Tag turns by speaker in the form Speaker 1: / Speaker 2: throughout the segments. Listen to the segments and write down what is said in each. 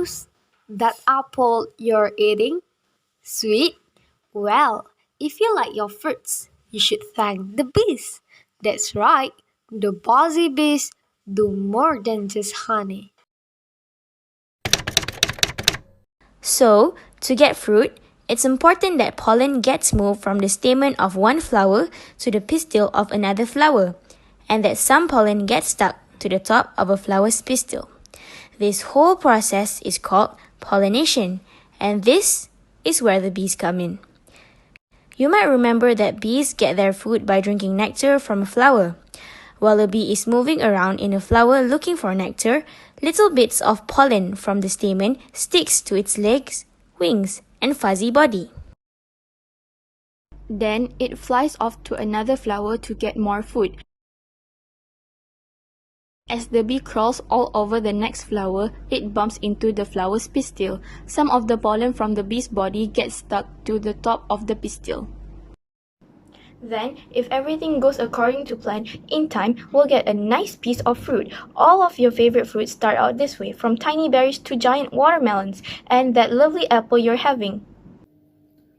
Speaker 1: juice? That apple you're eating? Sweet? Well, if you like your fruits, you should thank the bees. That's right, the bossy bees do more than just honey.
Speaker 2: So, to get fruit, it's important that pollen gets moved from the stamen of one flower to the pistil of another flower, and that some pollen gets stuck to the top of a flower's pistil. This whole process is called pollination, and this is where the bees come in. You might remember that bees get their food by drinking nectar from a flower. While a bee is moving around in a flower looking for nectar, little bits of pollen from the stamen sticks to its legs, wings, and fuzzy body.
Speaker 3: Then it flies off to another flower to get more food. As the bee crawls all over the next flower, it bumps into the flower's pistil. Some of the pollen from the bee's body gets stuck to the top of the pistil. Then, if everything goes according to plan, in time, we'll get a nice piece of fruit. All of your favorite fruits start out this way, from tiny berries to giant watermelons, and that lovely apple you're having.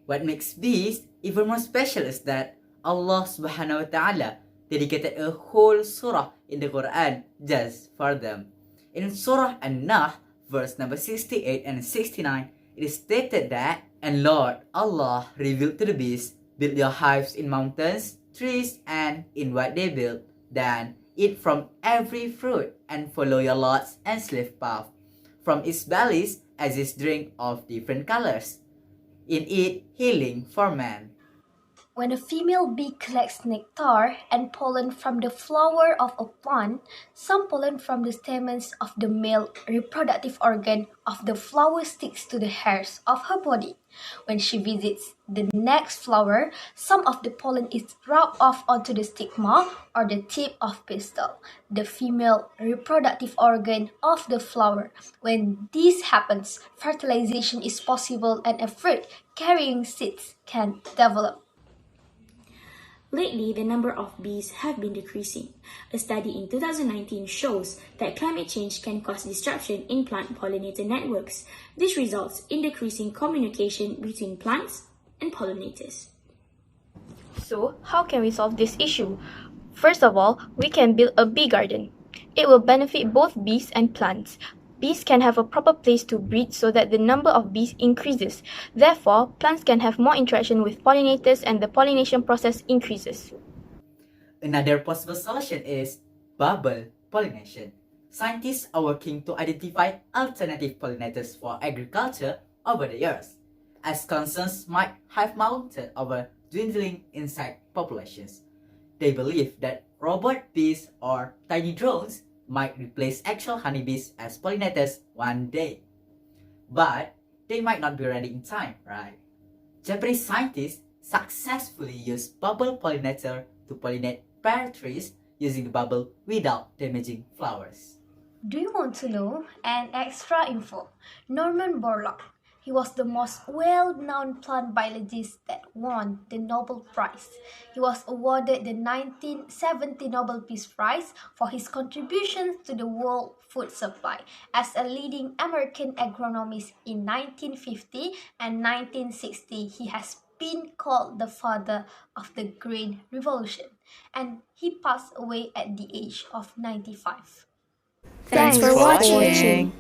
Speaker 4: What makes bees even more special is that Allah subhanahu wa ta'ala dedicated a whole surah in the Quran just for them. In Surah An-Nahl, verse number 68 and 69, it is stated that, "And Lord Allah revealed to the bees, build your hives in mountains, trees, and in what they build. Then eat from every fruit and follow your lord's enslaved path. From its bellies as its drink of different colors. In it healing for man."
Speaker 1: When a female bee collects nectar and pollen from the flower of a plant, some pollen from the stamens of the male reproductive organ of the flower sticks to the hairs of her body. When she visits the next flower, some of the pollen is rubbed off onto the stigma or the tip of pistil, the female reproductive organ of the flower. When this happens, fertilization is possible and a fruit carrying seeds can develop.
Speaker 2: Lately, the number of bees have been decreasing. A study in 2019 shows that climate change can cause disruption in plant pollinator networks. This results in decreasing communication between plants and pollinators.
Speaker 3: So, how can we solve this issue? First of all, we can build a bee garden. It will benefit both bees and plants. Bees can have a proper place to breed so that the number of bees increases. Therefore, plants can have more interaction with pollinators and the pollination process increases.
Speaker 4: Another possible solution is bubble pollination. Scientists are working to identify alternative pollinators for agriculture over the years, as concerns might have mounted over dwindling insect populations. They believe that robot bees or tiny drones might replace actual honeybees as pollinators one day. But they might not be ready in time, right? Japanese scientists successfully used bubble pollinator to pollinate pear trees using the bubble without damaging flowers.
Speaker 1: Do you want to know an extra info? Norman Borlaug. He was the most well-known plant biologist that won the Nobel Prize. He was awarded the 1970 Nobel Peace Prize for his contributions to the world food supply as a leading American agronomist in 1950 and 1960. He has been called the father of the grain revolution, and he passed away at the age of 95.
Speaker 3: Thanks for watching.